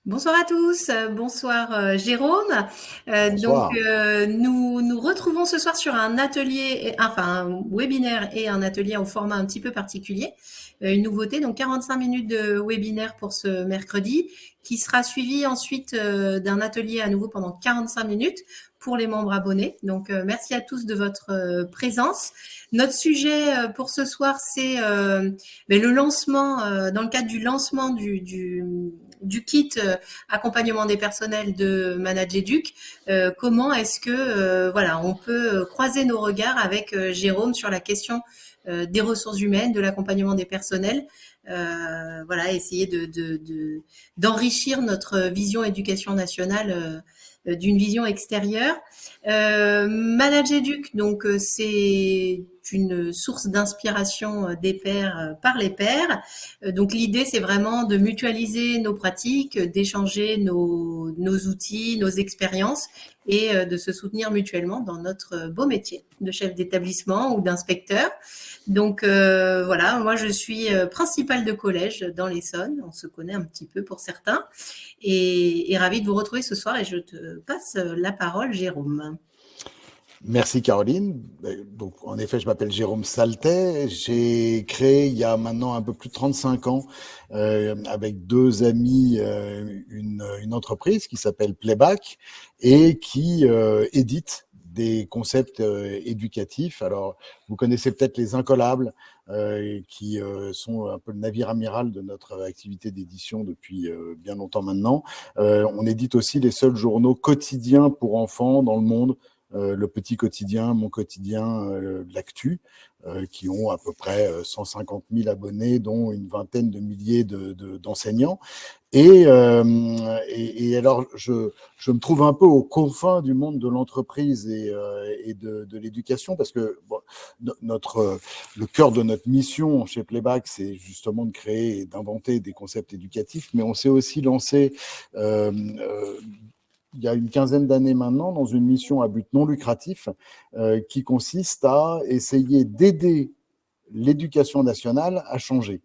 Bonsoir à tous, bonsoir Jérôme. Bonsoir. Nous retrouvons ce soir sur un atelier, enfin un webinaire et un atelier au format un petit peu particulier. Une nouveauté, donc 45 minutes de webinaire pour ce mercredi, qui sera suivi ensuite d'un atelier à nouveau pendant 45 minutes pour les membres abonnés. Donc merci à tous de votre présence. Notre sujet pour ce soir, c'est le lancement, dans le cadre du lancement du kit accompagnement des personnels de Manageduc. Comment est-ce que voilà, on peut croiser nos regards avec Jérôme sur la question des ressources humaines, de l'accompagnement des personnels. Voilà, essayer d'enrichir notre vision éducation nationale d'une vision extérieure. Manageduc, donc c'est une source d'inspiration des pairs par les pairs. Donc l'idée, c'est vraiment de mutualiser nos pratiques, d'échanger nos outils, nos expériences et de se soutenir mutuellement dans notre beau métier de chef d'établissement ou d'inspecteur. Donc voilà, moi je suis principale de collège dans l'Essonne, on se connaît un petit peu pour certains, et ravie de vous retrouver ce soir et je te passe la parole, Jérôme. Merci Caroline. Donc, en effet, je m'appelle Jérôme Saltet. J'ai créé il y a maintenant un peu plus de 35 ans, avec deux amis, une entreprise qui s'appelle Playback et qui édite des concepts éducatifs. Alors, vous connaissez peut-être les Incollables, qui sont un peu le navire amiral de notre activité d'édition depuis bien longtemps maintenant. On édite aussi les seuls journaux quotidiens pour enfants dans le monde, le petit quotidien, mon quotidien, l'actu, qui ont à peu près 150 000 abonnés, dont une vingtaine de milliers d'enseignants. Et alors, je me trouve un peu aux confins du monde de l'entreprise et de l'éducation, parce que bon, le cœur de notre mission chez Playback, c'est justement de créer et d'inventer des concepts éducatifs, mais on s'est aussi lancé il y a une quinzaine d'années maintenant, dans une mission à but non lucratif qui consiste à essayer d'aider l'éducation nationale à changer.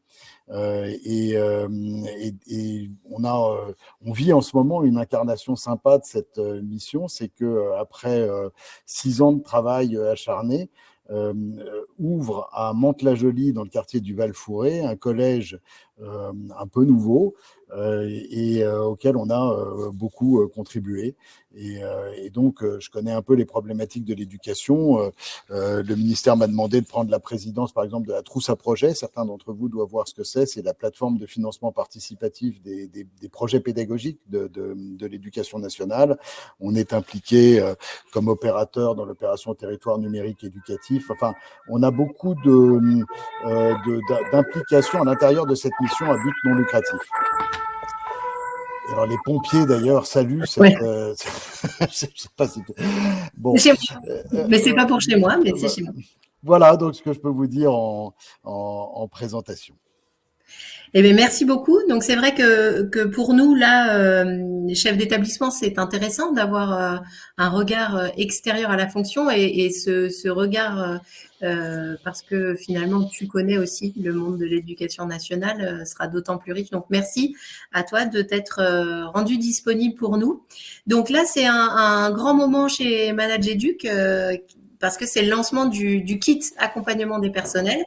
Et on vit en ce moment une incarnation sympa de cette mission, c'est que après 6 ans de travail acharné, ouvre à Mantes-la-Jolie, dans le quartier du Val-Fouré, un collège un peu nouveau auquel on a beaucoup contribué. Et donc, je connais un peu les problématiques de l'éducation. Le ministère m'a demandé de prendre la présidence, par exemple, de la Trousse à projets. Certains d'entre vous doivent voir ce que c'est. C'est la plateforme de financement participatif des projets pédagogiques de l'éducation nationale. On est impliqué comme opérateur dans l'opération territoire numérique éducatif. Enfin, on a beaucoup d'implications à l'intérieur de cette mission à but non lucratif. Et alors les pompiers d'ailleurs saluent cette. Ouais, Je sais pas si. c'est Bon, chez moi. Mais c'est pas pour chez moi, mais c'est chez moi. voilà donc ce que je peux vous dire en présentation. Eh bien, merci beaucoup. Donc, c'est vrai que pour nous, là, chef d'établissement, c'est intéressant d'avoir un regard extérieur à la fonction et ce regard, parce que finalement, tu connais aussi le monde de l'éducation nationale, sera d'autant plus riche. Donc, merci à toi de t'être rendu disponible pour nous. Donc là, c'est un grand moment chez Manageduc, parce que c'est le lancement du kit accompagnement des personnels.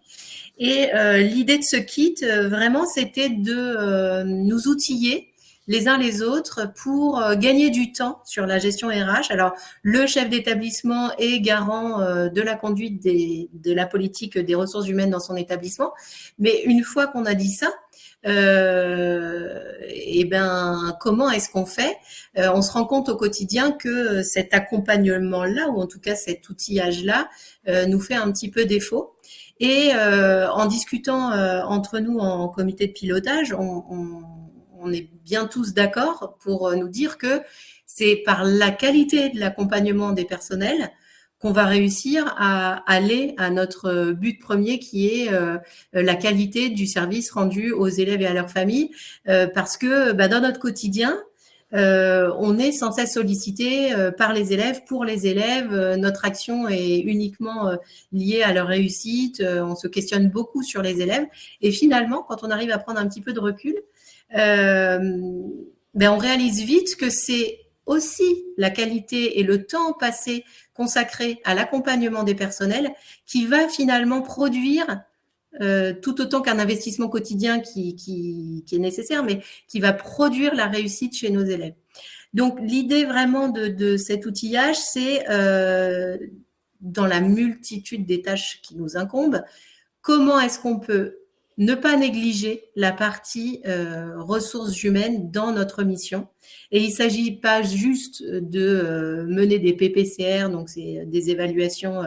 Et l'idée de ce kit, vraiment, c'était de nous outiller les uns les autres pour gagner du temps sur la gestion RH. Alors, le chef d'établissement est garant de la conduite de la politique des ressources humaines dans son établissement. Mais une fois qu'on a dit ça, et ben, comment est-ce qu'on fait? On se rend compte au quotidien que cet accompagnement-là, ou en tout cas cet outillage-là, nous fait un petit peu défaut. Et en discutant entre nous en comité de pilotage, on est bien tous d'accord pour nous dire que c'est par la qualité de l'accompagnement des personnels qu'on va réussir à aller à notre but premier qui est la qualité du service rendu aux élèves et à leurs familles. Parce que dans notre quotidien, on est sans cesse sollicité par les élèves, pour les élèves. Notre action est uniquement liée à leur réussite. On se questionne beaucoup sur les élèves. Et finalement, quand on arrive à prendre un petit peu de recul, euh, ben on réalise vite que c'est aussi la qualité et le temps passé consacré à l'accompagnement des personnels qui va finalement produire tout autant qu'un investissement quotidien qui est nécessaire, mais qui va produire la réussite chez nos élèves. Donc, l'idée vraiment de cet outillage, c'est dans la multitude des tâches qui nous incombent, comment est-ce qu'on peut ne pas négliger la partie ressources humaines dans notre mission. Et il ne s'agit pas juste de mener des PPCR, donc c'est des évaluations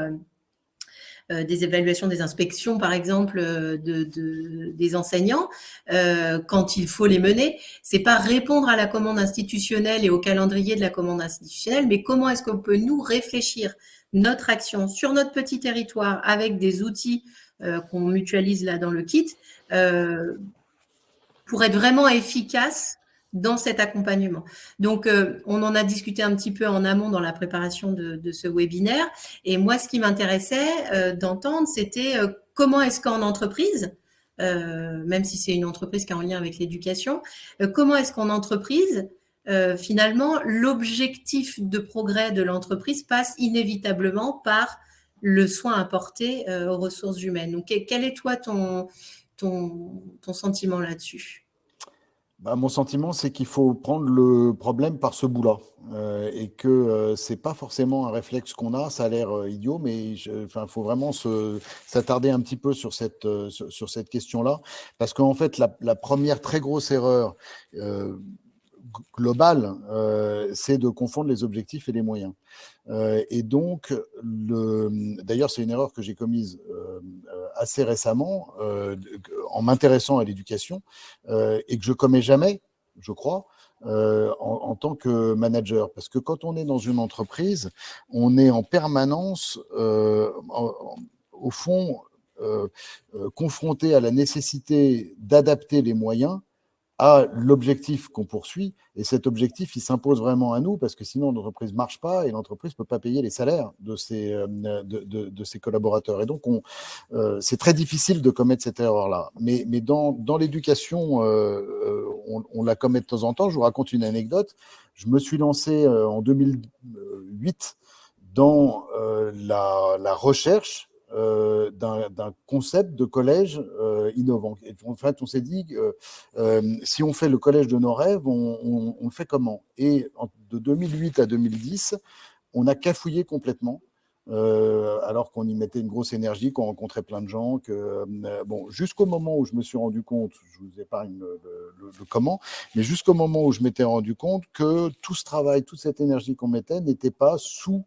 des inspections, par exemple, des enseignants, quand il faut les mener. C'est pas répondre à la commande institutionnelle et au calendrier de la commande institutionnelle, mais comment est-ce qu'on peut, nous, réfléchir notre action sur notre petit territoire avec des outils qu'on mutualise là dans le kit pour être vraiment efficace dans cet accompagnement. Donc, on en a discuté un petit peu en amont dans la préparation de ce webinaire. Et moi, ce qui m'intéressait d'entendre, c'était comment est-ce qu'en entreprise, même si c'est une entreprise qui est en lien avec l'éducation, comment est-ce qu'en entreprise, finalement, l'objectif de progrès de l'entreprise passe inévitablement par le soin apporté aux ressources humaines. Donc, quel est toi ton sentiment là-dessus? Bah, mon sentiment, c'est qu'il faut prendre le problème par ce bout-là et que c'est pas forcément un réflexe qu'on a. Ça a l'air idiot, mais enfin, faut vraiment s'attarder un petit peu sur sur cette question-là, parce qu'en fait, la première très grosse erreur globale, c'est de confondre les objectifs et les moyens. Et donc, d'ailleurs, c'est une erreur que j'ai commise assez récemment en m'intéressant à l'éducation et que je commets jamais, je crois, en tant que manager. Parce que quand on est dans une entreprise, on est en permanence, au fond, confronté à la nécessité d'adapter les moyens à l'objectif qu'on poursuit. Et cet objectif, il s'impose vraiment à nous parce que sinon l'entreprise ne marche pas et l'entreprise ne peut pas payer les salaires de ses collaborateurs. Et donc, c'est très difficile de commettre cette erreur-là. Mais dans l'éducation, on la commet de temps en temps. Je vous raconte une anecdote. Je me suis lancé en 2008 dans la recherche d'un concept de collège innovant. Et en fait, on s'est dit si on fait le collège de nos rêves, on le fait comment? Et de 2008 à 2010, on a cafouillé complètement. Alors qu'on y mettait une grosse énergie, qu'on rencontrait plein de gens, bon, jusqu'au moment où je me suis rendu compte, je vous épargne le comment, mais jusqu'au moment où je m'étais rendu compte que tout ce travail, toute cette énergie qu'on mettait n'était pas sous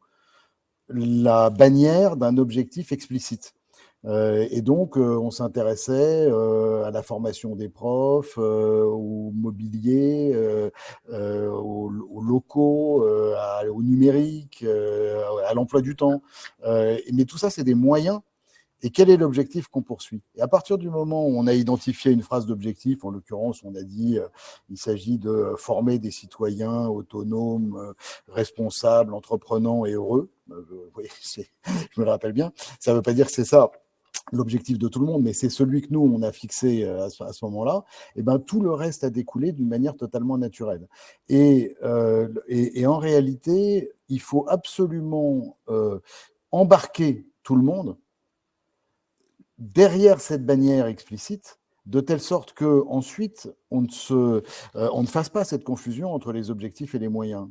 la bannière d'un objectif explicite. Et donc, on s'intéressait à la formation des profs, au mobilier, aux locaux, au numérique, à l'emploi du temps. Mais tout ça, c'est des moyens. Et quel est l'objectif qu'on poursuit? Et à partir du moment où on a identifié une phrase d'objectif, en l'occurrence, on a dit il s'agit de former des citoyens autonomes, responsables, entreprenants et heureux. Oui, je me le rappelle bien. Ça ne veut pas dire que c'est ça l'objectif de tout le monde, mais c'est celui que nous, on a fixé à ce moment-là, et ben, tout le reste a découlé d'une manière totalement naturelle. Et en réalité, il faut absolument embarquer tout le monde derrière cette bannière explicite, de telle sorte que ensuite on ne fasse pas cette confusion entre les objectifs et les moyens.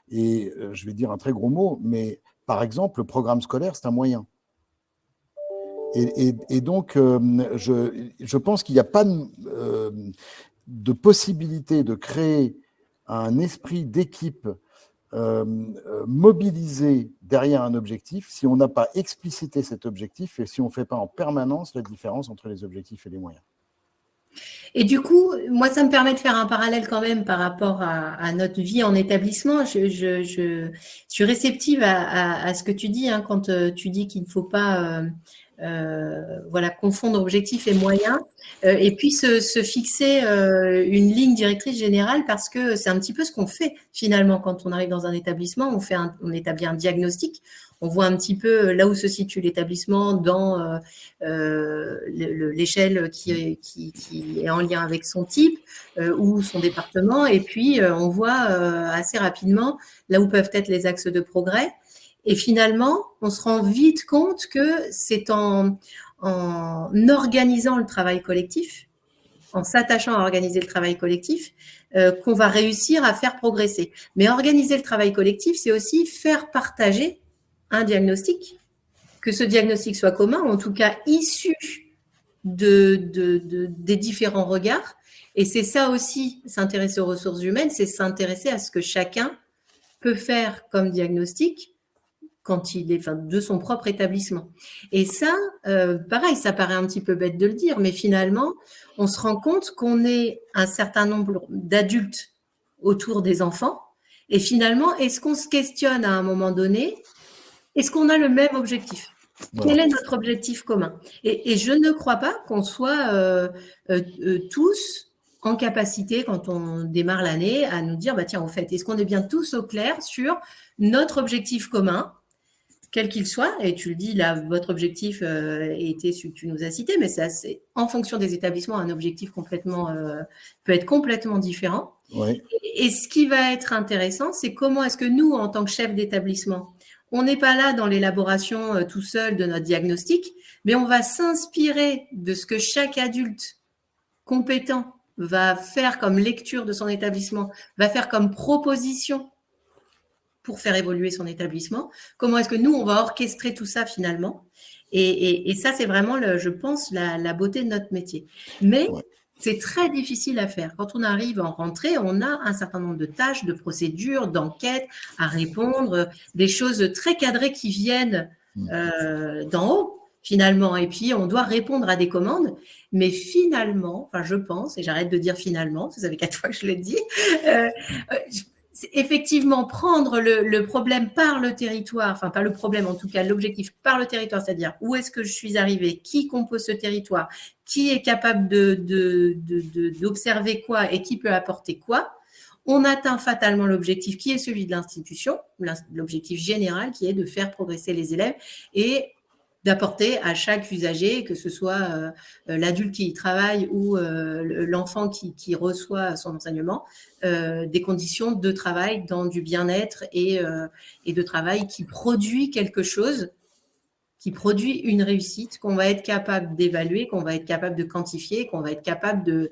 Je vais dire un très gros mot, mais par exemple, le programme scolaire, c'est un moyen. Et donc, je pense qu'il n'y a pas de possibilité de créer un esprit d'équipe mobilisé derrière un objectif si on n'a pas explicité cet objectif et si on ne fait pas en permanence la différence entre les objectifs et les moyens. Et du coup, moi, ça me permet de faire un parallèle quand même par rapport à notre vie en établissement. Je suis réceptive à ce que tu dis hein, quand tu dis qu'il ne faut pas voilà, confondre objectif et moyen et puis se fixer une ligne directrice générale parce que c'est un petit peu ce qu'on fait finalement quand on arrive dans un établissement. On établit un diagnostic. on voit un petit peu là où se situe l'établissement dans l'échelle qui est en lien avec son type ou son département. Et puis, on voit assez rapidement là où peuvent être les axes de progrès. Et finalement, on se rend vite compte que c'est en organisant le travail collectif, en s'attachant à organiser le travail collectif, qu'on va réussir à faire progresser. Mais organiser le travail collectif, c'est aussi faire partager un diagnostic, que ce diagnostic soit commun, en tout cas issu des différents regards. Et c'est ça aussi, s'intéresser aux ressources humaines, c'est s'intéresser à ce que chacun peut faire comme diagnostic quand il est, enfin, de son propre établissement. Et ça, pareil, ça paraît un petit peu bête de le dire, mais finalement, on se rend compte qu'on est un certain nombre d'adultes autour des enfants. Et finalement, est-ce qu'on se questionne à un moment donné, est-ce qu'on a le même objectif? Quel est notre objectif commun? Et je ne crois pas qu'on soit tous en capacité, quand on démarre l'année, à nous dire, bah tiens, en fait, est-ce qu'on est bien tous au clair sur notre objectif commun, quel qu'il soit, et tu le dis, là, votre objectif était celui que tu nous as cité, mais ça, c'est en fonction des établissements, un objectif complètement peut être complètement différent. Oui. Et ce qui va être intéressant, c'est comment est-ce que nous, en tant que chef d'établissement, on n'est pas là dans l'élaboration tout seul de notre diagnostic, mais on va s'inspirer de ce que chaque adulte compétent va faire comme lecture de son établissement, va faire comme proposition pour faire évoluer son établissement. Comment est-ce que nous, on va orchestrer tout ça finalement? Et ça, c'est vraiment, je pense, la beauté de notre métier. Mais c'est très difficile à faire. Quand on arrive en rentrée, on a un certain nombre de tâches, de procédures, d'enquêtes à répondre, des choses très cadrées qui viennent d'en haut, finalement. Et puis, on doit répondre à des commandes. Mais finalement, enfin, je pense, et j'arrête de dire finalement, vous savez 4 fois que je le dis, c'est effectivement prendre le problème par le territoire, enfin pas le problème, en tout cas l'objectif par le territoire, c'est-à-dire où est-ce que je suis arrivé, qui compose ce territoire, qui est capable d'observer quoi et qui peut apporter quoi. On atteint fatalement l'objectif qui est celui de l'institution, l'objectif général qui est de faire progresser les élèves et d'apporter à chaque usager, que ce soit l'adulte qui y travaille ou l'enfant qui reçoit son enseignement, des conditions de travail dans du bien-être et de travail qui produit quelque chose, qui produit une réussite qu'on va être capable d'évaluer, qu'on va être capable de quantifier, qu'on va être capable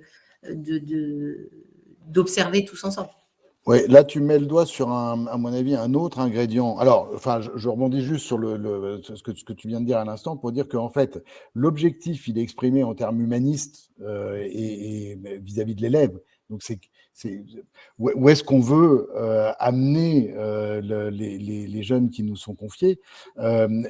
d'observer tous ensemble. Oui, là, tu mets le doigt sur, à mon avis, un autre ingrédient. Alors, enfin, je rebondis juste sur ce que tu viens de dire à l'instant pour dire qu'en fait, l'objectif, il est exprimé en termes humanistes et vis-à-vis de l'élève. Donc, où est-ce qu'on veut amener les jeunes qui nous sont confiés.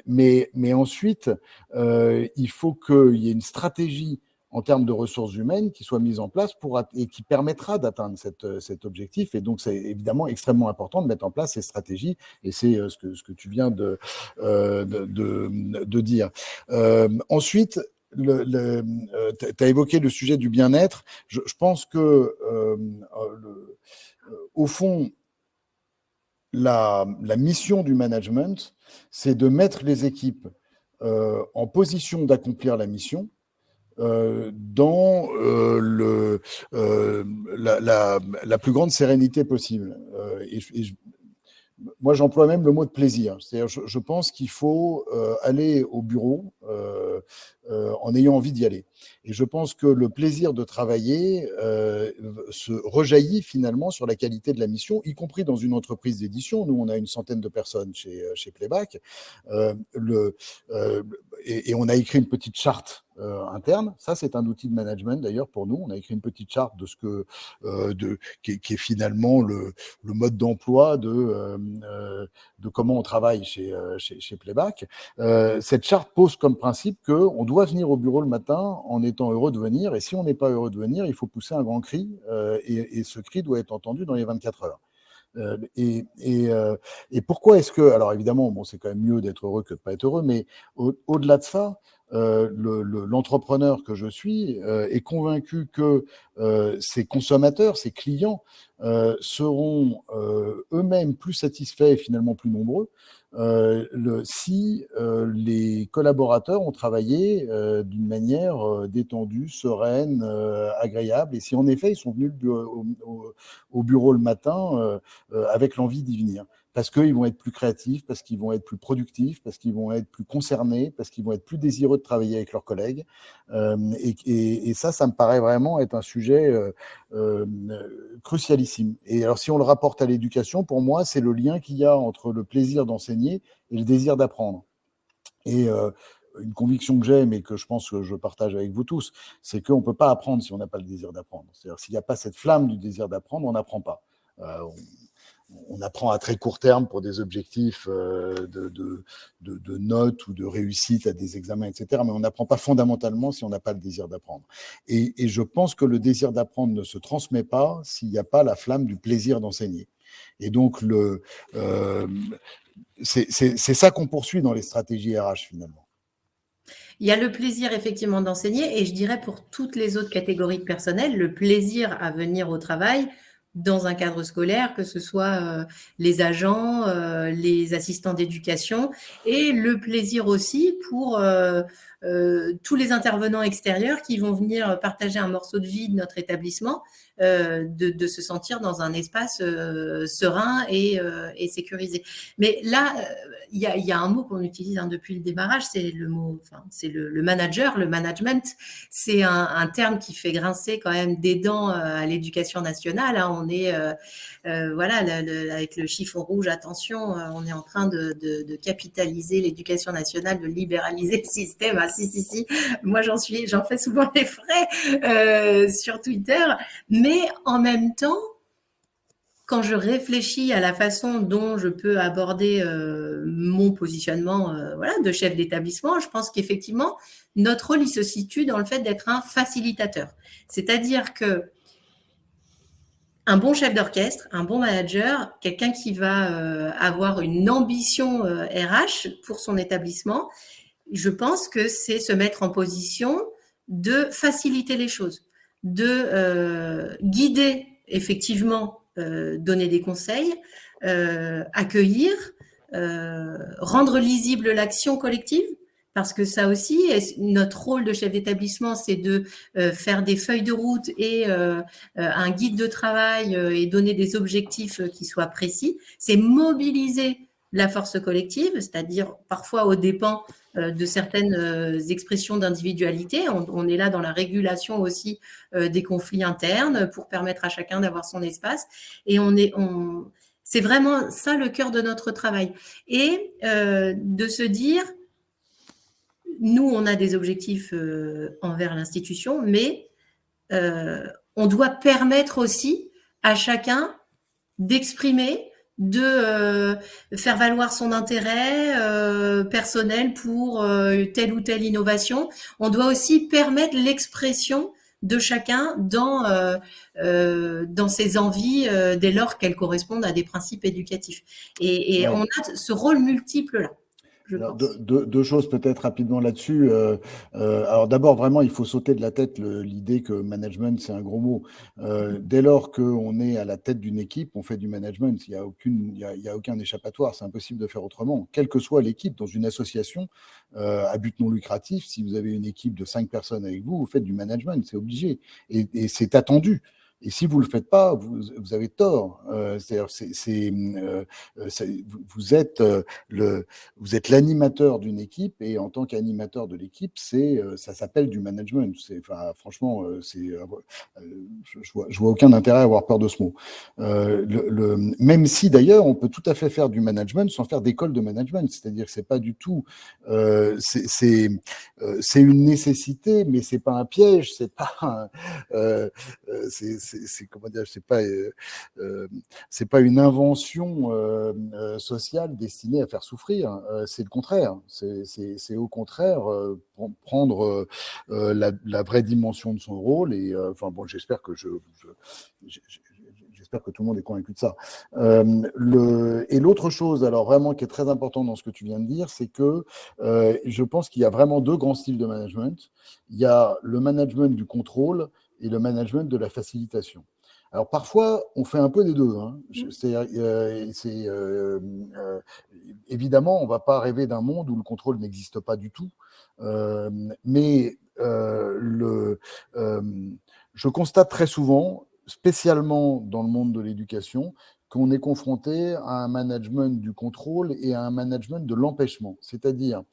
Mais ensuite, il faut qu'il y ait une stratégie en termes de ressources humaines qui soit mise en place et qui permettra d'atteindre cet objectif. Et donc, c'est évidemment extrêmement important de mettre en place ces stratégies. Et c'est ce que tu viens de dire. Ensuite, tu as évoqué le sujet du bien-être. Je pense que, au fond, la mission du management, c'est de mettre les équipes en position d'accomplir la mission, dans la plus grande sérénité possible. Moi, j'emploie même le mot de plaisir. C'est-à-dire, je pense qu'il faut aller au bureau en ayant envie d'y aller. Et je pense que le plaisir de travailler se rejaillit finalement sur la qualité de la mission, y compris dans une entreprise d'édition. Nous, on a une centaine de personnes chez Playback. Et on a écrit une petite charte interne. Ça, c'est un outil de management d'ailleurs pour nous. On a écrit une petite charte de ce qui est finalement le mode d'emploi de comment on travaille chez Playback. Cette charte pose comme principe qu'on doit venir au bureau le matin en étant heureux de venir, et si on n'est pas heureux de venir, il faut pousser un grand cri, et ce cri doit être entendu dans les 24 heures. Et pourquoi est-ce que, alors évidemment, bon, c'est quand même mieux d'être heureux que de pas être heureux, mais au-delà de ça, l'entrepreneur que je suis est convaincu que ses consommateurs, ses clients seront eux-mêmes plus satisfaits et finalement plus nombreux si les collaborateurs ont travaillé d'une manière détendue, sereine, agréable, et si en effet ils sont venus au bureau le matin avec l'envie d'y venir. Parce qu'ils vont être plus créatifs, parce qu'ils vont être plus productifs, parce qu'ils vont être plus concernés, parce qu'ils vont être plus désireux de travailler avec leurs collègues. Et ça me paraît vraiment être un sujet euh, crucialissime. Et alors, si on le rapporte à l'éducation, pour moi, c'est le lien qu'il y a entre le plaisir d'enseigner et le désir d'apprendre. Et une conviction que j'ai, mais que je pense que je partage avec vous tous, c'est qu'on ne peut pas apprendre si on n'a pas le désir d'apprendre. C'est-à-dire, s'il n'y a pas cette flamme du désir d'apprendre, on n'apprend pas. On apprend à très court terme pour des objectifs de notes ou de réussite à des examens, etc. Mais on n'apprend pas fondamentalement si on n'a pas le désir d'apprendre. Et je pense que le désir d'apprendre ne se transmet pas s'il n'y a pas la flamme du plaisir d'enseigner. Et donc, c'est ça qu'on poursuit dans les stratégies RH finalement. Il y a le plaisir effectivement d'enseigner et je dirais pour toutes les autres catégories de personnel, le plaisir à venir au travail dans un cadre scolaire, que ce soit les agents, les assistants d'éducation et le plaisir aussi pour tous les intervenants extérieurs qui vont venir partager un morceau de vie de notre établissement, de se sentir dans un espace serein et sécurisé. Mais là, il y a un mot qu'on utilise depuis le démarrage, c'est le mot, enfin, c'est le manager, le management. C'est un terme qui fait grincer quand même des dents à l'éducation nationale. Hein. On est, voilà, avec le chiffon rouge, attention, on est en train de capitaliser l'éducation nationale, de libéraliser le système. Ah, si. Moi, j'en fais souvent les frais sur Twitter. Mais en même temps, quand je réfléchis à la façon dont je peux aborder mon positionnement voilà, de chef d'établissement, je pense qu'effectivement, notre rôle, il se situe dans le fait d'être un facilitateur. C'est-à-dire que un bon chef d'orchestre, un bon manager, quelqu'un qui va avoir une ambition RH pour son établissement, je pense que c'est se mettre en position de faciliter les choses, de guider effectivement, donner des conseils, accueillir, rendre lisible l'action collective, parce que ça aussi, notre rôle de chef d'établissement, c'est de faire des feuilles de route et un guide de travail et donner des objectifs qui soient précis. C'est mobiliser la force collective, c'est-à-dire parfois aux dépens de certaines expressions d'individualité. On est là dans la régulation aussi des conflits internes pour permettre à chacun d'avoir son espace. Et c'est vraiment ça le cœur de notre travail. Et de se dire, nous, on a des objectifs envers l'institution, mais on doit permettre aussi à chacun d'exprimer, de faire valoir son intérêt personnel pour telle ou telle innovation. On doit aussi permettre l'expression de chacun dans ses envies dès lors qu'elles correspondent à des principes éducatifs. Et ouais. On a ce rôle multiple-là. Alors, deux choses peut-être rapidement là-dessus. Alors d'abord, vraiment, il faut sauter de la tête l'idée que management, c'est un gros mot. Dès lors qu'on est à la tête d'une équipe, on fait du management. Il y a aucun échappatoire. C'est impossible de faire autrement. Quelle que soit l'équipe, dans une association à but non lucratif, si vous avez une équipe de 5 personnes avec vous, vous faites du management. C'est obligé. Et c'est attendu. Et si vous ne le faites pas, vous avez tort. C'est-à-dire, vous êtes l'animateur d'une équipe, et en tant qu'animateur de l'équipe, ça s'appelle du management. Franchement, je vois aucun intérêt à avoir peur de ce mot. Même si d'ailleurs, on peut tout à fait faire du management sans faire d'école de management. C'est-à-dire que c'est pas du tout, c'est une nécessité, mais c'est pas un piège. C'est pas comment dire, c'est pas une invention sociale destinée à faire souffrir. C'est le contraire. C'est au contraire prendre la vraie dimension de son rôle. Et j'espère que j'espère que tout le monde est convaincu de ça. Et l'autre chose, alors vraiment qui est très important dans ce que tu viens de dire, c'est que je pense qu'il y a vraiment deux grands styles de management. Il y a le management du contrôle et le management de la facilitation. Alors parfois, on fait un peu des deux. Hein. Évidemment, on ne va pas rêver d'un monde où le contrôle n'existe pas du tout. Mais je constate très souvent, spécialement dans le monde de l'éducation, qu'on est confronté à un management du contrôle et à un management de l'empêchement. C'est-à-dire,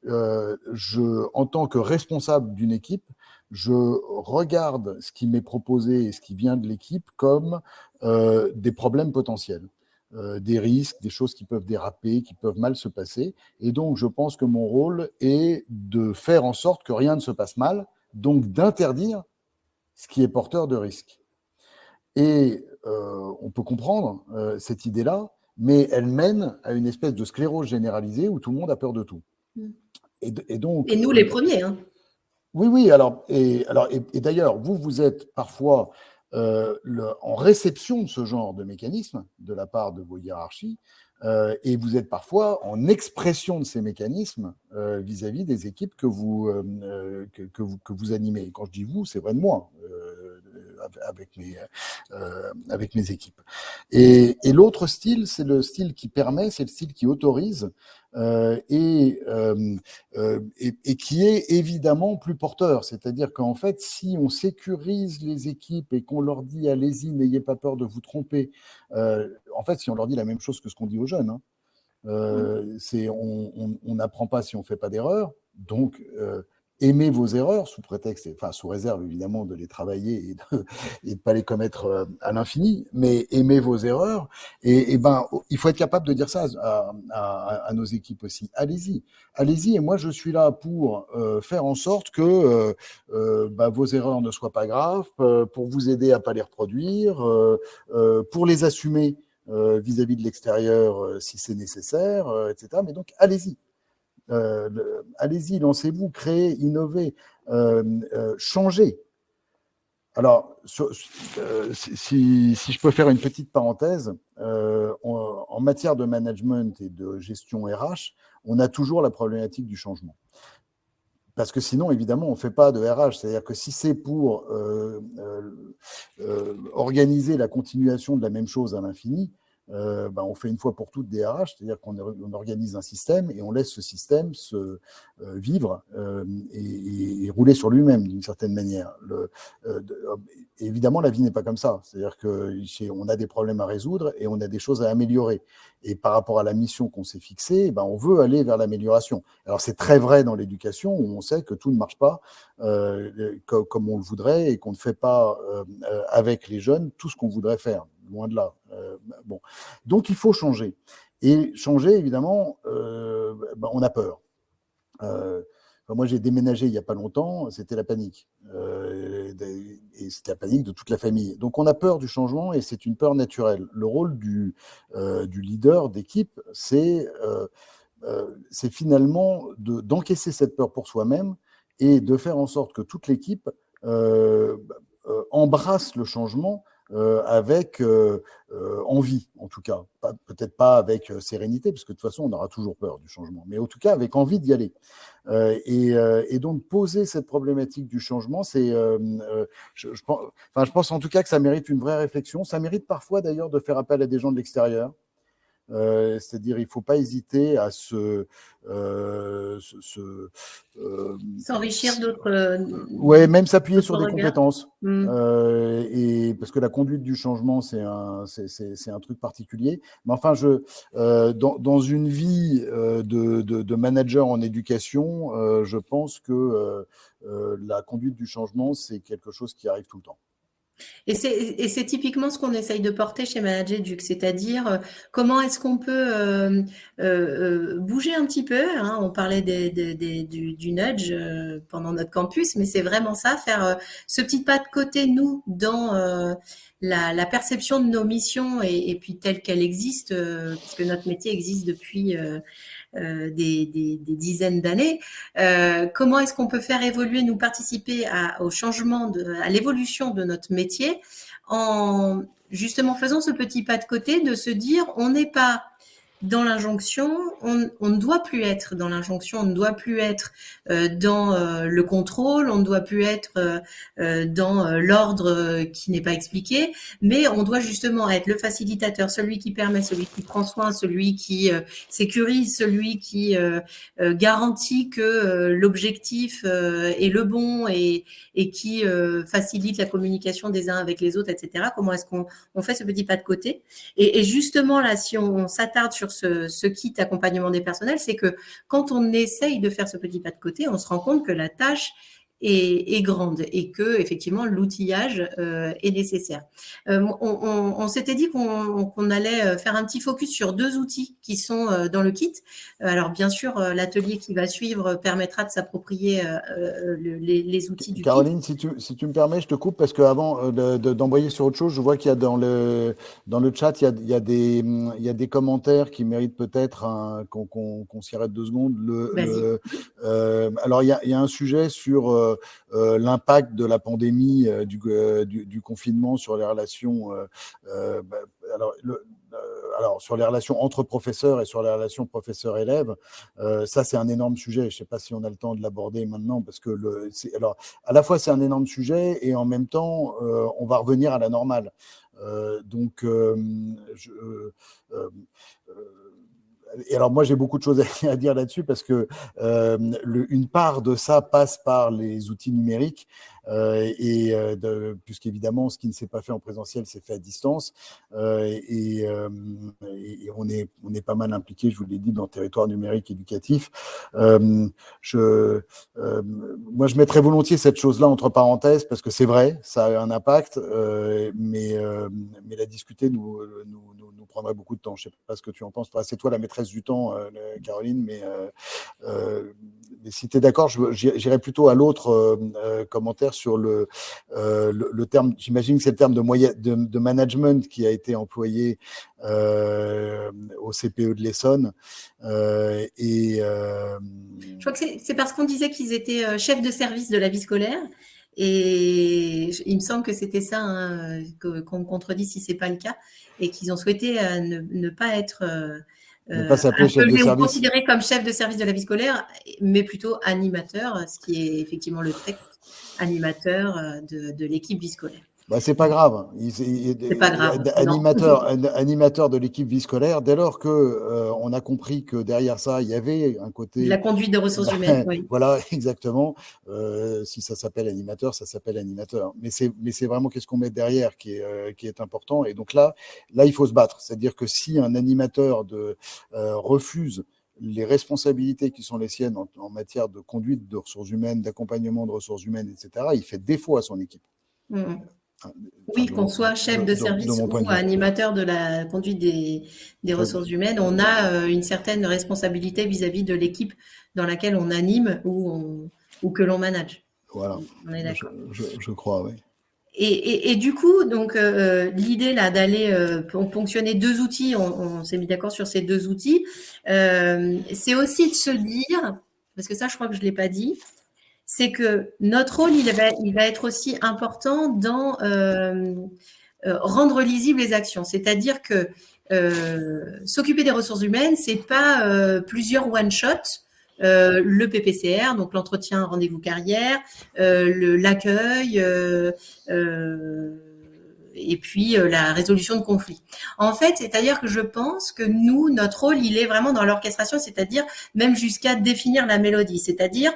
en tant que responsable d'une équipe, je regarde ce qui m'est proposé et ce qui vient de l'équipe comme des problèmes potentiels, des risques, des choses qui peuvent déraper, qui peuvent mal se passer. Et donc, je pense que mon rôle est de faire en sorte que rien ne se passe mal, donc d'interdire ce qui est porteur de risque. Et on peut comprendre cette idée-là, mais elle mène à une espèce de sclérose généralisée où tout le monde a peur de tout. Et nous, les premiers. Hein. Oui. Et d'ailleurs, vous êtes parfois en réception de ce genre de mécanisme de la part de vos hiérarchies, et vous êtes parfois en expression de ces mécanismes vis-à-vis des équipes que vous animez. Et quand je dis vous, c'est vrai de moi. Avec mes équipes. Et l'autre style, c'est le style qui permet, c'est le style qui autorise et qui est évidemment plus porteur. C'est-à-dire qu'en fait, si on sécurise les équipes et qu'on leur dit allez-y, n'ayez pas peur de vous tromper, en fait, si on leur dit la même chose que ce qu'on dit aux jeunes, hein, on n'apprend pas si on ne fait pas d'erreur. Donc, aimez vos erreurs sous prétexte, enfin sous réserve évidemment de les travailler et de pas les commettre à l'infini, mais aimez vos erreurs. Et ben, il faut être capable de dire ça à nos équipes aussi. Allez-y. Et moi, je suis là pour faire en sorte que vos erreurs ne soient pas graves, pour vous aider à pas les reproduire, pour les assumer vis-à-vis de l'extérieur si c'est nécessaire, etc. Mais donc, allez-y. Allez-y, lancez-vous, créez, innovez, changez. Alors, si je peux faire une petite parenthèse, en matière de management et de gestion RH, on a toujours la problématique du changement. Parce que sinon, évidemment, on ne fait pas de RH. C'est-à-dire que si c'est pour organiser la continuation de la même chose à l'infini, on fait une fois pour toutes des RH, c'est-à-dire qu'on organise un système et on laisse ce système se vivre et rouler sur lui-même d'une certaine manière. Évidemment, la vie n'est pas comme ça. C'est-à-dire qu'on a des problèmes à résoudre et on a des choses à améliorer. Et par rapport à la mission qu'on s'est fixée, on veut aller vers l'amélioration. Alors, c'est très vrai dans l'éducation où on sait que tout ne marche pas comme on le voudrait et qu'on ne fait pas avec les jeunes tout ce qu'on voudrait faire. Loin de là. Bon. Donc, il faut changer. Et changer, évidemment, on a peur. Moi, j'ai déménagé il n'y a pas longtemps, c'était la panique. Et c'était la panique de toute la famille. Donc, on a peur du changement et c'est une peur naturelle. Le rôle du leader d'équipe, c'est finalement d'encaisser cette peur pour soi-même et de faire en sorte que toute l'équipe embrasse le changement avec envie, en tout cas. Peut-être pas avec sérénité, parce que de toute façon, on aura toujours peur du changement, mais en tout cas avec envie d'y aller. Et donc, poser cette problématique du changement, c'est, je pense en tout cas que ça mérite une vraie réflexion. Ça mérite parfois d'ailleurs de faire appel à des gens de l'extérieur. C'est-à-dire, il ne faut pas hésiter à s'enrichir d'autres. Même s'appuyer sur des compétences. Et parce que la conduite du changement, c'est un truc particulier. Mais enfin, dans une vie de manager en éducation, je pense que la conduite du changement, c'est quelque chose qui arrive tout le temps. Et c'est typiquement ce qu'on essaye de porter chez Manageduc, c'est-à-dire comment est-ce qu'on peut bouger un petit peu, hein, on parlait du nudge pendant notre campus, mais c'est vraiment ça, faire ce petit pas de côté, nous, dans la perception de nos missions et puis telle qu'elle existe, puisque notre métier existe depuis des dizaines d'années. Comment est-ce qu'on peut faire évoluer, nous participer au changement, à l'évolution de notre métier en justement faisant ce petit pas de côté, de se dire on n'est pas dans l'injonction, on ne doit plus être dans l'injonction, on ne doit plus être dans le contrôle, on ne doit plus être dans l'ordre qui n'est pas expliqué, mais on doit justement être le facilitateur, celui qui permet, celui qui prend soin, celui qui sécurise, celui qui garantit que l'objectif est le bon et qui facilite la communication des uns avec les autres, etc. Comment est-ce qu'on fait ce petit pas de côté et justement là, si on s'attarde sur ce kit accompagnement des personnels, c'est que quand on essaye de faire ce petit pas de côté, on se rend compte que la tâche est grande et que effectivement l'outillage est nécessaire. On s'était dit qu'on allait faire un petit focus sur 2 outils qui sont dans le kit. Alors bien sûr, l'atelier qui va suivre permettra de s'approprier les outils du Caroline, kit. si tu me permets, je te coupe parce qu'avant d'envoyer sur autre chose, je vois qu'il y a dans le chat, il y a des commentaires qui méritent peut-être qu'on s'y arrête 2 secondes. Alors, il y a un sujet sur l'impact de la pandémie, du confinement sur les relations. Alors, sur les relations entre professeurs et sur les relations professeurs-élèves, ça, c'est un énorme sujet. Je ne sais pas si on a le temps de l'aborder maintenant, parce que alors, à la fois, c'est un énorme sujet et en même temps, on va revenir à la normale. Et alors moi j'ai beaucoup de choses à dire là-dessus parce que une part de ça passe par les outils numériques puisqu'évidemment ce qui ne s'est pas fait en présentiel c'est fait à distance et on est pas mal impliqué, je vous l'ai dit, dans le territoire numérique éducatif. Moi je mettrais volontiers cette chose-là entre parenthèses parce que c'est vrai, ça a un impact, mais la discuter nous prendrait beaucoup de temps. Je ne sais pas ce que tu en penses. C'est toi la maîtresse du temps, Caroline, mais si tu es d'accord, j'irai plutôt à l'autre commentaire sur le terme. J'imagine que c'est le terme de management qui a été employé au CPE de l'Essonne. Je crois que c'est parce qu'on disait qu'ils étaient chefs de service de la vie scolaire. Et il me semble que c'était ça, hein, qu'on me contredit si c'est pas le cas, et qu'ils ont souhaité ne pas être ne pas s'appeler chef de service, considéré comme chef de service de la vie scolaire, mais plutôt animateur, ce qui est effectivement le texte, animateur de l'équipe vie scolaire. Bah, c'est pas grave. C'est pas grave. Animateur de l'équipe vie scolaire, dès lors que on a compris que derrière ça, il y avait un côté. La conduite de ressources humaines, oui. Voilà, exactement. Si ça s'appelle animateur, ça s'appelle animateur. Mais c'est vraiment qu'est-ce qu'on met derrière qui est important. Et donc là, il faut se battre. C'est-à-dire que si un animateur refuse les responsabilités qui sont les siennes en matière de conduite de ressources humaines, d'accompagnement de ressources humaines, etc., il fait défaut à son équipe. Mmh. Oui, qu'on soit chef de service ou animateur de la conduite des ressources humaines, on a une certaine responsabilité vis-à-vis de l'équipe dans laquelle on anime ou que l'on manage. Voilà, on est d'accord. Je crois, oui. Et du coup, donc l'idée là d'aller ponctionner 2 outils, on s'est mis d'accord sur ces 2 outils, c'est aussi de se dire, parce que ça je crois que je ne l'ai pas dit, c'est que notre rôle, il va être aussi important dans rendre lisibles les actions. C'est-à-dire que s'occuper des ressources humaines, c'est pas plusieurs one-shots. Le PPCR, donc l'entretien rendez-vous carrière, l'accueil, et puis la résolution de conflits. En fait, c'est-à-dire que je pense que nous, notre rôle, il est vraiment dans l'orchestration, c'est-à-dire même jusqu'à définir la mélodie, c'est-à-dire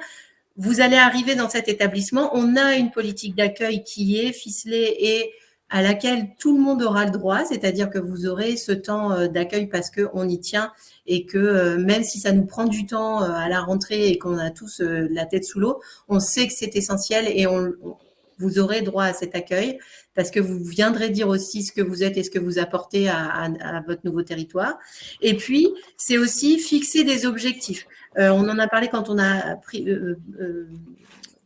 vous allez arriver dans cet établissement, on a une politique d'accueil qui est ficelée et à laquelle tout le monde aura le droit, c'est-à-dire que vous aurez ce temps d'accueil parce qu'on y tient et que même si ça nous prend du temps à la rentrée et qu'on a tous la tête sous l'eau, on sait que c'est essentiel et vous aurez droit à cet accueil parce que vous viendrez dire aussi ce que vous êtes et ce que vous apportez à votre nouveau territoire. Et puis, c'est aussi fixer des objectifs. On en a parlé quand on a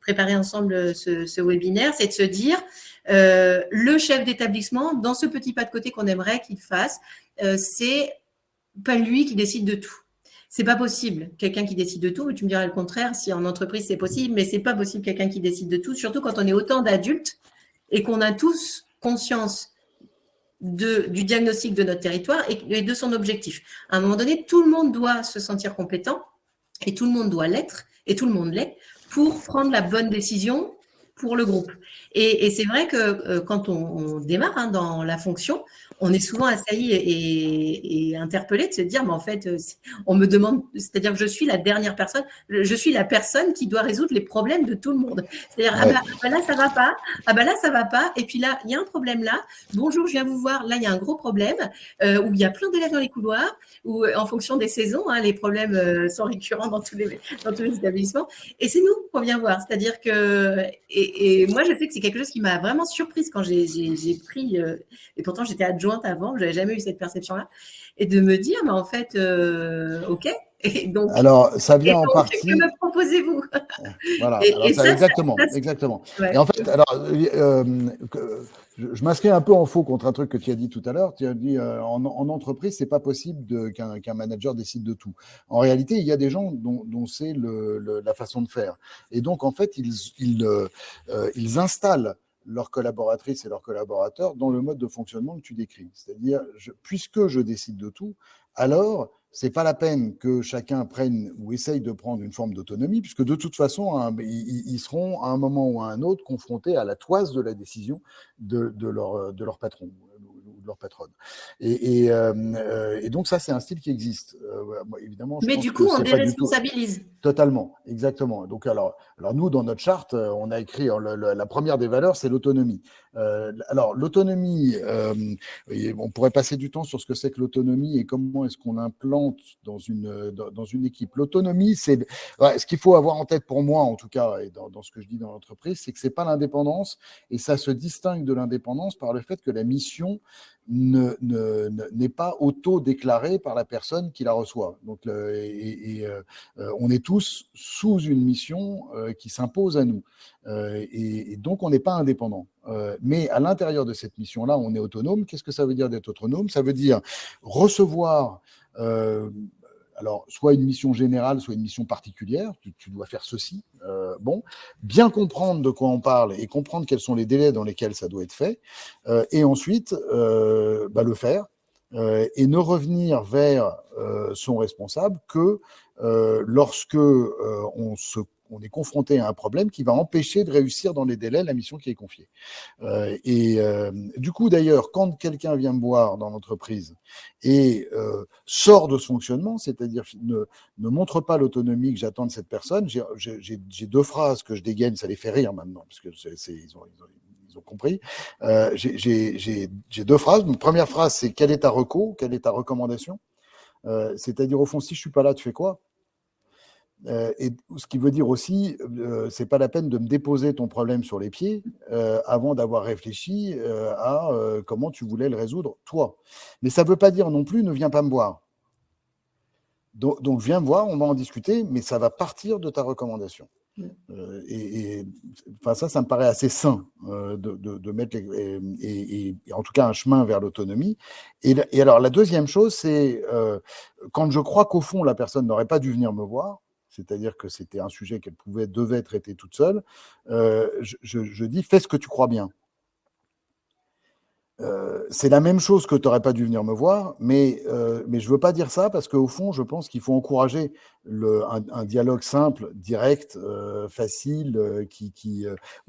préparé ensemble ce webinaire, c'est de se dire le chef d'établissement, dans ce petit pas de côté qu'on aimerait qu'il fasse, c'est pas lui qui décide de tout. C'est pas possible, quelqu'un qui décide de tout. Tu me diras le contraire, si en entreprise c'est possible, mais c'est pas possible quelqu'un qui décide de tout, surtout quand on est autant d'adultes et qu'on a tous conscience du diagnostic de notre territoire et de son objectif. À un moment donné, tout le monde doit se sentir compétent et tout le monde doit l'être et tout le monde l'est pour prendre la bonne décision pour le groupe. Et c'est vrai que quand on démarre dans la fonction, on est souvent assailli et interpellé de se dire, mais en fait, on me demande, c'est-à-dire que je suis la dernière personne, je suis la personne qui doit résoudre les problèmes de tout le monde. C'est-à-dire, Ouais. ah bah là, ça va pas, ah bah là, ça va pas, et puis là, il y a un problème là, bonjour, je viens vous voir, là, il y a un gros problème, où il y a plein d'élèves dans les couloirs, où en fonction des saisons, les problèmes sont récurrents dans tous les établissements, et c'est nous qu'on vient voir. C'est-à-dire que, et moi, je sais que c'est quelque chose qui m'a vraiment surprise quand j'ai pris, et pourtant j'étais adjointe avant, je n'avais jamais eu cette perception-là, et de me dire, mais en fait, ok. Et donc, alors, ça vient en que partie. me proposez-vous? Voilà, Et alors ça, exactement. ouais. Et en fait, alors, je m'inscris un peu en faux contre un truc que tu as dit tout à l'heure. Tu as dit en entreprise, c'est pas possible qu'un manager décide de tout. En réalité, il y a des gens dont c'est la façon de faire. Et donc, en fait, ils installent leurs collaboratrices et leurs collaborateurs dans le mode de fonctionnement que tu décris. C'est-à-dire, puisque je décide de tout, alors c'est pas la peine que chacun prenne ou essaye de prendre une forme d'autonomie, puisque de toute façon, ils seront à un moment ou à un autre confrontés à la toise de la décision de leur patron ou de leur patronne. Et donc ça, c'est un style qui existe. Évidemment, je Mais pense du que coup, on c'est pas du tout. déresponsabilise. Totalement, exactement. Donc alors nous, dans notre charte, on a écrit la première des valeurs, c'est l'autonomie. Alors l'autonomie, on pourrait passer du temps sur ce que c'est que l'autonomie et comment est-ce qu'on l'implante dans une équipe. L'autonomie, c'est ce qu'il faut avoir en tête pour moi, en tout cas, et dans ce que je dis dans l'entreprise, c'est que c'est pas l'indépendance, et ça se distingue de l'indépendance par le fait que la mission n'est pas auto-déclarée par la personne qui la reçoit. Donc, on est tous sous une mission qui s'impose à nous. Et donc, on n'est pas indépendant. Mais à l'intérieur de cette mission-là, on est autonome. Qu'est-ce que ça veut dire d'être autonome? Ça veut dire recevoir alors, soit une mission générale, soit une mission particulière, tu dois faire ceci. Bien comprendre de quoi on parle et comprendre quels sont les délais dans lesquels ça doit être fait, et ensuite le faire, et ne revenir vers son responsable que lorsque on est confronté à un problème qui va empêcher de réussir dans les délais la mission qui est confiée. Du coup, d'ailleurs, quand quelqu'un vient me voir dans l'entreprise et sort de ce fonctionnement, c'est-à-dire ne montre pas l'autonomie que j'attends de cette personne, j'ai deux phrases que je dégaine, ça les fait rire maintenant, parce que ils ont compris. J'ai deux phrases. Une première phrase, c'est quelle est ta reco, quelle est ta recommandation, c'est-à-dire au fond, si je suis pas là, tu fais quoi? Et ce qui veut dire aussi, c'est pas la peine de me déposer ton problème sur les pieds avant d'avoir réfléchi à comment tu voulais le résoudre, toi. Mais ça veut pas dire non plus, ne viens pas me voir. Donc viens me voir, on va en discuter, mais ça va partir de ta recommandation. Ça me paraît assez sain de mettre et en tout cas un chemin vers l'autonomie. Et alors la deuxième chose, c'est quand je crois qu'au fond la personne n'aurait pas dû venir me voir, c'est-à-dire que c'était un sujet qu'elle devait traiter toute seule, je dis fais ce que tu crois bien. C'est la même chose que tu n'aurais pas dû venir me voir, mais je ne veux pas dire ça parce qu'au fond, je pense qu'il faut encourager un dialogue simple, direct, facile,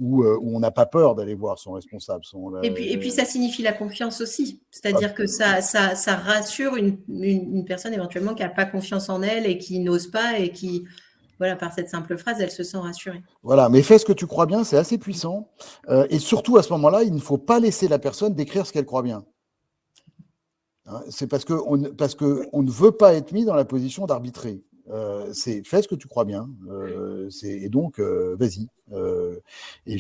où on n'a pas peur d'aller voir son responsable. Et puis, ça signifie la confiance aussi. C'est-à-dire que ça rassure une personne éventuellement qui n'a pas confiance en elle et qui n'ose pas et qui, voilà, par cette simple phrase, elle se sent rassurée. Voilà, mais fais ce que tu crois bien, c'est assez puissant. Et surtout, à ce moment-là, il ne faut pas laisser la personne décrire ce qu'elle croit bien. Hein, c'est parce qu'on ne veut pas être mis dans la position d'arbitrer. C'est fais ce que tu crois bien. Et donc, vas-y. Et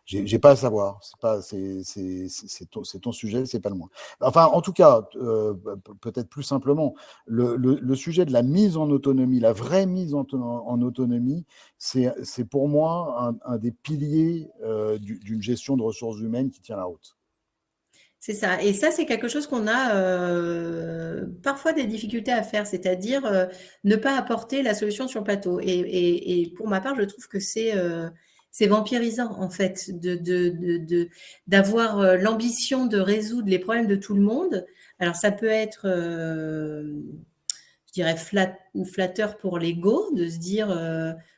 J'ai pas à savoir. C'est ton sujet, c'est pas le mien. Enfin, en tout cas, peut-être plus simplement, le sujet de la mise en autonomie, la vraie mise en autonomie, c'est pour moi un des piliers d'une gestion de ressources humaines qui tient la route. C'est ça. Et ça, c'est quelque chose qu'on a parfois des difficultés à faire, c'est-à-dire ne pas apporter la solution sur le plateau. Et pour ma part, je trouve que c'est vampirisant, en fait, d'avoir l'ambition de résoudre les problèmes de tout le monde. Alors, ça peut être, je dirais, flatteur pour l'ego, de se dire,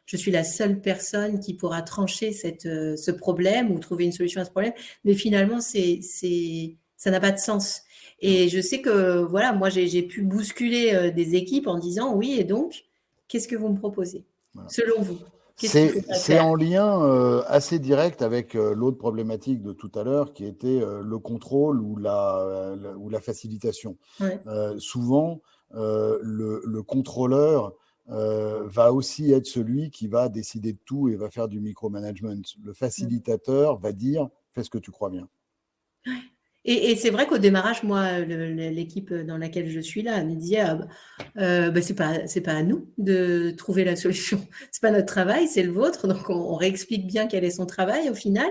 je suis la seule personne qui pourra trancher ce problème ou trouver une solution à ce problème. Mais finalement, ça n'a pas de sens. Et je sais que, voilà, moi, j'ai pu bousculer des équipes en disant, oui, et donc, qu'est-ce que vous me proposez, Voilà. selon vous? Qu'est-ce qu'il faudrait C'est faire? en lien assez direct avec l'autre problématique de tout à l'heure qui était le contrôle ou la facilitation. Ouais. Souvent, le contrôleur va aussi être celui qui va décider de tout et va faire du micromanagement. Le facilitateur va dire fais ce que tu crois bien. Et c'est vrai qu'au démarrage, moi, l'équipe dans laquelle je suis là, elle me disait, bah, c'est pas à nous de trouver la solution. C'est pas notre travail, c'est le vôtre. Donc, on réexplique bien quel est son travail au final.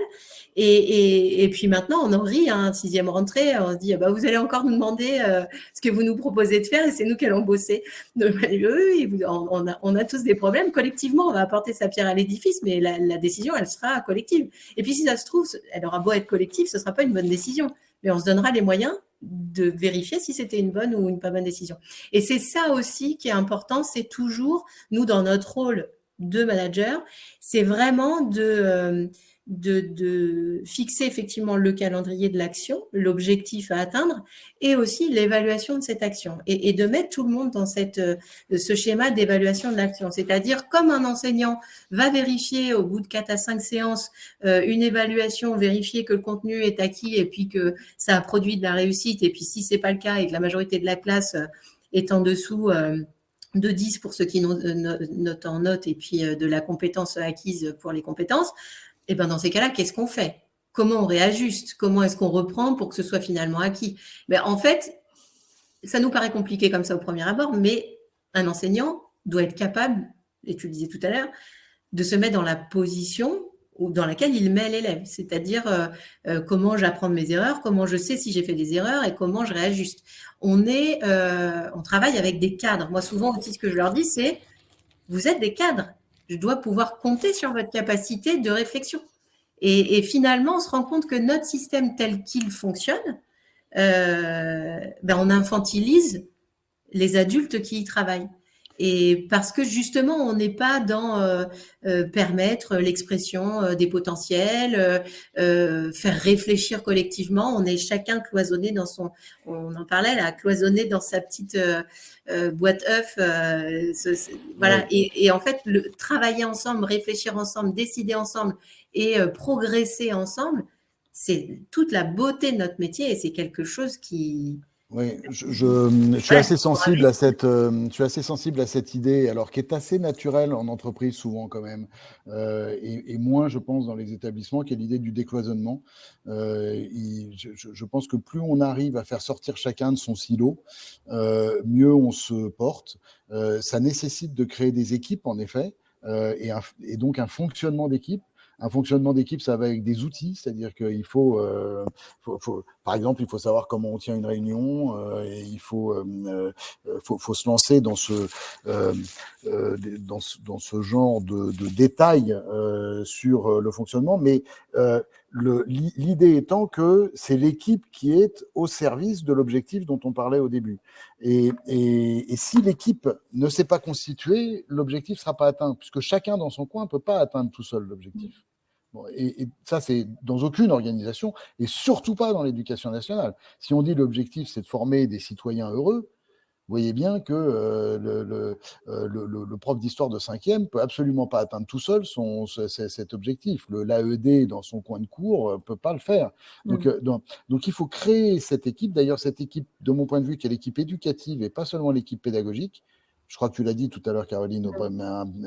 Et puis maintenant, on en rit, hein, sixième rentrée, on se dit, bah, vous allez encore nous demander ce que vous nous proposez de faire et c'est nous qui allons bosser. Donc, oui, on a tous des problèmes. Collectivement, on va apporter sa pierre à l'édifice, mais la décision, elle sera collective. Et puis, si ça se trouve, elle aura beau être collective, ce sera pas une bonne décision. Mais on se donnera les moyens de vérifier si c'était une bonne ou une pas bonne décision. Et c'est ça aussi qui est important, c'est toujours, nous, dans notre rôle de manager, c'est vraiment de fixer effectivement le calendrier de l'action, l'objectif à atteindre, et aussi l'évaluation de cette action, et de mettre tout le monde dans ce schéma d'évaluation de l'action. C'est-à-dire, comme un enseignant va vérifier au bout de 4 à 5 séances une évaluation, vérifier que le contenu est acquis et puis que ça a produit de la réussite, et puis si c'est pas le cas et que la majorité de la classe est en dessous de 10 pour ceux qui notent en notes et puis de la compétence acquise pour les compétences, et ben dans ces cas-là, qu'est-ce qu'on fait? Comment on réajuste? Comment est-ce qu'on reprend pour que ce soit finalement acquis? Ben, en fait, ça nous paraît compliqué comme ça au premier abord, mais un enseignant doit être capable, et tu le disais tout à l'heure, de se mettre dans la position dans laquelle il met l'élève, c'est-à-dire comment j'apprends de mes erreurs, comment je sais si j'ai fait des erreurs et comment je réajuste. On travaille avec des cadres. Moi, souvent aussi, ce que je leur dis, c'est vous êtes des cadres. Je dois pouvoir compter sur votre capacité de réflexion. Et finalement, on se rend compte que notre système tel qu'il fonctionne, on infantilise les adultes qui y travaillent. Et parce que justement, on n'est pas dans permettre l'expression des potentiels, faire réfléchir collectivement. On est chacun cloisonné dans on en parlait là, cloisonné dans sa petite boîte œuf. Voilà. Et en fait, travailler ensemble, réfléchir ensemble, décider ensemble et progresser ensemble, c'est toute la beauté de notre métier et c'est quelque chose qui Oui, je suis assez sensible à je suis assez sensible à cette idée, alors qui est assez naturelle en entreprise souvent quand même, et moins, je pense, dans les établissements, qui est l'idée du décloisonnement. Je pense que plus on arrive à faire sortir chacun de son silo, mieux on se porte. Ça nécessite de créer des équipes, en effet, et donc un fonctionnement d'équipe. Un fonctionnement d'équipe, ça va avec des outils, c'est-à-dire qu'il par exemple, il faut savoir comment on tient une réunion, et il faut se lancer dans dans ce genre de détails sur le fonctionnement. Mais l'idée étant que c'est l'équipe qui est au service de l'objectif dont on parlait au début. Et si l'équipe ne s'est pas constituée, l'objectif ne sera pas atteint, puisque chacun dans son coin ne peut pas atteindre tout seul l'objectif. Bon, et ça, c'est dans aucune organisation, et surtout pas dans l'éducation nationale. Si on dit l'objectif, c'est de former des citoyens heureux, vous voyez bien que le prof d'histoire de 5e peut absolument pas atteindre tout seul cet objectif. L'AED dans son coin de cours peut pas le faire. Donc il faut créer cette équipe. D'ailleurs, cette équipe, de mon point de vue, qui est l'équipe éducative et pas seulement l'équipe pédagogique, Je crois que tu l'as dit tout à l'heure, Caroline,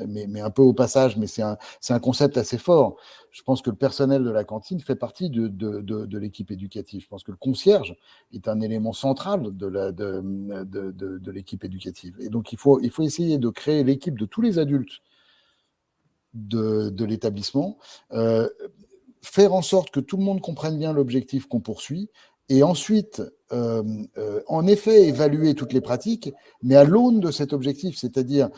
mais un peu au passage, mais c'est un concept assez fort. Je pense que le personnel de la cantine fait partie de l'équipe éducative. Je pense que le concierge est un élément central de l'équipe éducative. Et donc, il faut essayer de créer l'équipe de tous les adultes de l'établissement, faire en sorte que tout le monde comprenne bien l'objectif qu'on poursuit, et ensuite, en effet, évaluer toutes les pratiques, mais à l'aune de cet objectif, c'est-à-dire,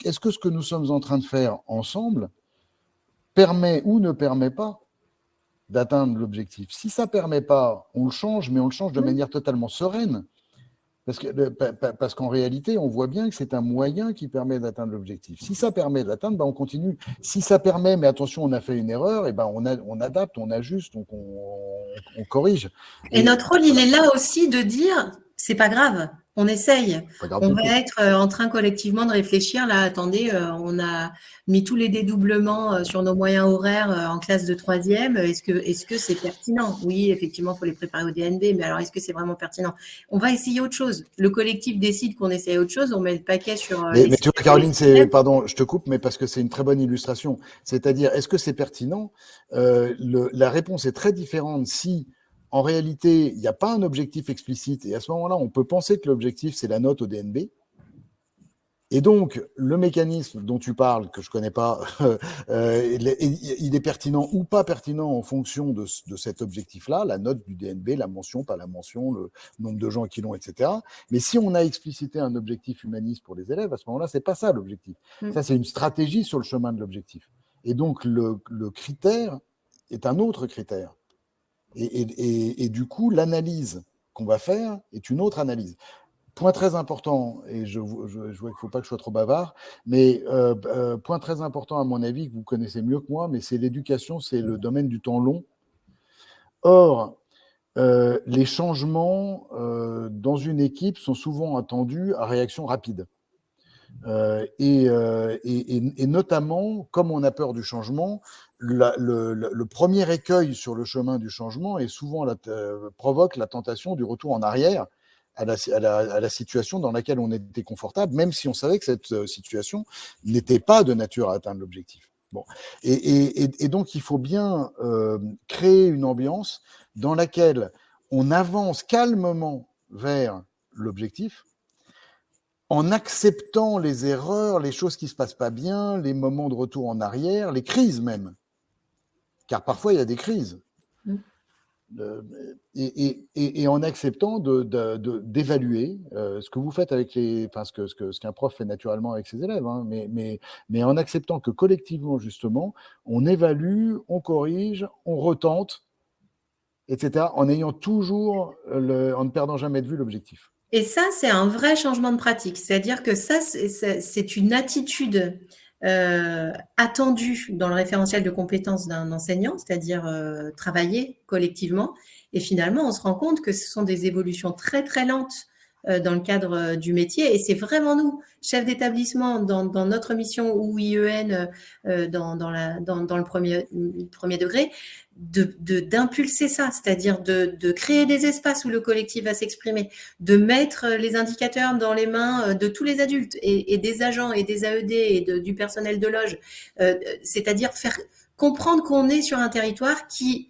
est-ce que ce que nous sommes en train de faire ensemble permet ou ne permet pas d'atteindre l'objectif? Si ça ne permet pas, on le change, mais on le change de manière totalement sereine. Parce qu'en réalité, on voit bien que c'est un moyen qui permet d'atteindre l'objectif. Si ça permet d'atteindre, on continue. Si ça permet, mais attention, on a fait une erreur, et on adapte, on ajuste, on corrige. Et notre rôle, il est là aussi de dire, c'est pas grave, on essaye. On va être en train collectivement de réfléchir. Là, attendez, on a mis tous les dédoublements sur nos moyens horaires en classe de 3e. Est-ce que c'est pertinent? Oui, effectivement, il faut les préparer au DNB, mais alors est-ce que c'est vraiment pertinent? On va essayer autre chose. Le collectif décide qu'on essaye autre chose, on met le paquet sur... mais tu vois, Caroline, pardon, je te coupe, mais parce que c'est une très bonne illustration. C'est-à-dire, est-ce que c'est pertinent? La réponse est très différente si... En réalité, il n'y a pas un objectif explicite. Et à ce moment-là, on peut penser que l'objectif, c'est la note au DNB. Et donc, le mécanisme dont tu parles, que je ne connais pas, il est pertinent ou pas pertinent en fonction de cet objectif-là, la note du DNB, la mention, pas la mention, le nombre de gens qui l'ont, etc. Mais si on a explicité un objectif humaniste pour les élèves, à ce moment-là, ce n'est pas ça l'objectif. Ça, c'est une stratégie sur le chemin de l'objectif. Et donc, le critère est un autre critère. Et du coup, l'analyse qu'on va faire est une autre analyse. Point très important, et je vois qu'il ne faut pas que je sois trop bavard, mais point très important à mon avis, que vous connaissez mieux que moi, mais c'est l'éducation, c'est le domaine du temps long. Or, les changements dans une équipe sont souvent attendus à réaction rapide. Et notamment, comme on a peur du changement, le premier écueil sur le chemin du changement est souvent provoque la tentation du retour en arrière à la situation dans laquelle on était confortable, même si on savait que cette situation n'était pas de nature à atteindre l'objectif. Bon. Et donc, il faut bien créer une ambiance dans laquelle on avance calmement vers l'objectif, en acceptant les erreurs, les choses qui ne se passent pas bien, les moments de retour en arrière, les crises même. Car parfois, il y a des crises. Et en acceptant d'évaluer ce que vous faites avec ce qu'un prof fait naturellement avec ses élèves, hein, mais en acceptant que collectivement, justement, on évalue, on corrige, on retente, etc., en ayant toujours, en ne perdant jamais de vue l'objectif. Et ça, c'est un vrai changement de pratique. C'est-à-dire que ça, c'est une attitude attendue dans le référentiel de compétences d'un enseignant, c'est-à-dire travailler collectivement. Et finalement, on se rend compte que ce sont des évolutions très, très lentes dans le cadre du métier. Et c'est vraiment nous, chefs d'établissement, dans notre mission ou IEN dans le premier degré, d'impulser ça, c'est-à-dire de créer des espaces où le collectif va s'exprimer, de mettre les indicateurs dans les mains de tous les adultes et des agents et des AED et du personnel de loge, c'est-à-dire faire comprendre qu'on est sur un territoire qui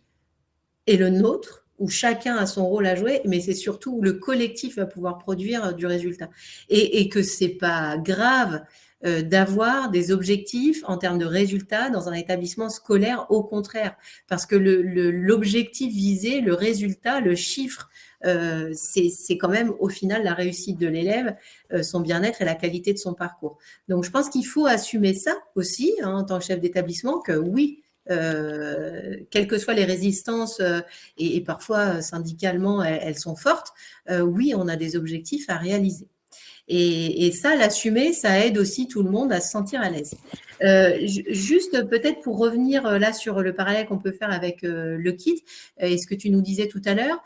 est le nôtre, où chacun a son rôle à jouer, mais c'est surtout où le collectif va pouvoir produire du résultat. Et que c'est pas grave d'avoir des objectifs en termes de résultats dans un établissement scolaire, au contraire, parce que l'objectif visé, le résultat, le chiffre, c'est quand même au final la réussite de l'élève, son bien-être et la qualité de son parcours. Donc je pense qu'il faut assumer ça aussi, hein, en tant que chef d'établissement, que oui, quelles que soient les résistances et parfois syndicalement elles sont fortes, oui, on a des objectifs à réaliser. Et ça, l'assumer, ça aide aussi tout le monde à se sentir à l'aise. Juste peut-être pour revenir là sur le parallèle qu'on peut faire avec le KIT et ce que tu nous disais tout à l'heure,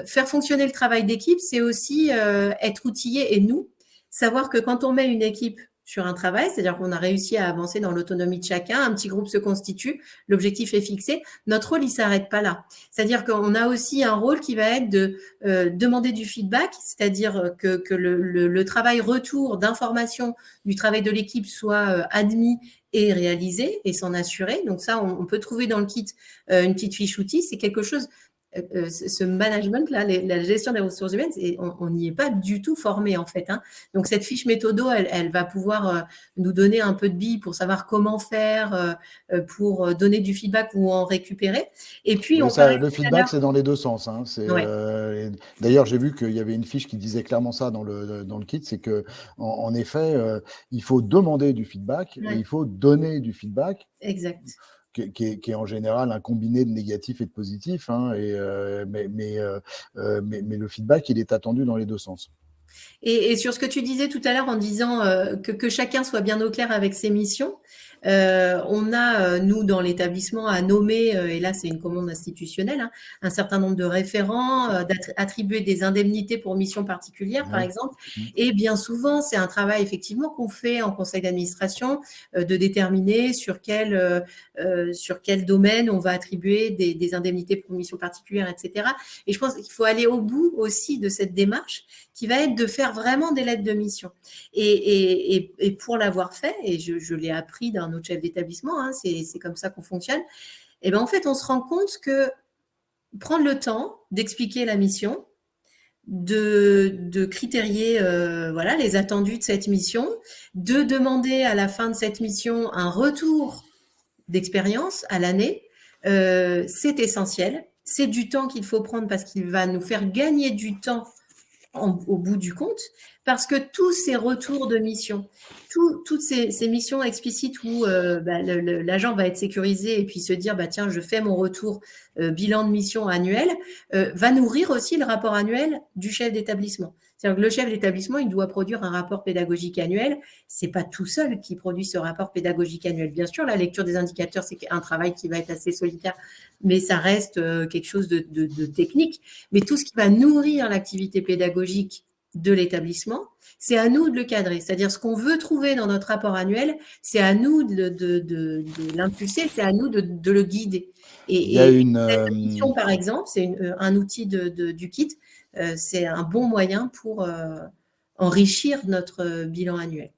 faire fonctionner le travail d'équipe, c'est aussi être outillé et nous, savoir que quand on met une équipe sur un travail, c'est-à-dire qu'on a réussi à avancer dans l'autonomie de chacun, un petit groupe se constitue, l'objectif est fixé. Notre rôle, il s'arrête pas là. C'est-à-dire qu'on a aussi un rôle qui va être de demander du feedback, c'est-à-dire que le travail retour d'information du travail de l'équipe soit admis et réalisé et s'en assurer. Donc ça, on peut trouver dans le kit une petite fiche outil. C'est quelque chose, ce management-là, la gestion des ressources humaines, on n'y est pas du tout formé en fait. Hein. Donc cette fiche méthodo, elle va pouvoir nous donner un peu de billes pour savoir comment faire, pour donner du feedback ou en récupérer. Et puis, Oui, on ça, parlait le tout à feedback, l'heure. c'est dans les deux sens. Hein. Ouais, D'ailleurs, j'ai vu qu'il y avait une fiche qui disait clairement ça dans le kit, c'est que en effet, il faut demander du feedback et ouais, il faut donner du feedback, exact. qui est en général un combiné de négatif et de positif. Hein, mais le feedback, il est attendu dans les deux sens. Et sur ce que tu disais tout à l'heure en disant que chacun soit bien au clair avec ses missions, on a, nous, dans l'établissement, à nommer, et là c'est une commande institutionnelle, hein, un certain nombre de référents, d'attribuer des indemnités pour missions particulières, par Ouais. exemple. Et bien souvent, c'est un travail effectivement qu'on fait en conseil d'administration, de déterminer sur quel domaine on va attribuer des indemnités pour missions particulières, etc. Et je pense qu'il faut aller au bout aussi de cette démarche qui va être de faire vraiment des lettres de mission. Et pour l'avoir fait, et je l'ai appris d'un autre chef d'établissement, hein, c'est comme ça qu'on fonctionne, et ben en fait, on se rend compte que prendre le temps d'expliquer la mission, de critérier voilà, les attendus de cette mission, de demander à la fin de cette mission un retour d'expérience à l'année, c'est essentiel. C'est du temps qu'il faut prendre parce qu'il va nous faire gagner du temps au bout du compte, parce que tous ces retours de mission, toutes ces missions explicites où l'agent va être sécurisé et puis se dire, bah, tiens, je fais mon retour bilan de mission annuel, va nourrir aussi le rapport annuel du chef d'établissement. C'est-à-dire que le chef d'établissement, il doit produire un rapport pédagogique annuel. C'est pas tout seul qui produit ce rapport pédagogique annuel. Bien sûr, la lecture des indicateurs, c'est un travail qui va être assez solitaire, mais ça reste quelque chose de technique. Mais tout ce qui va nourrir l'activité pédagogique de l'établissement, c'est à nous de le cadrer. C'est-à-dire ce qu'on veut trouver dans notre rapport annuel, c'est à nous de l'impulser, c'est à nous de le guider. Il y a Et une, cette mission, par exemple, c'est un outil du kit, c'est un bon moyen pour enrichir notre bilan annuel.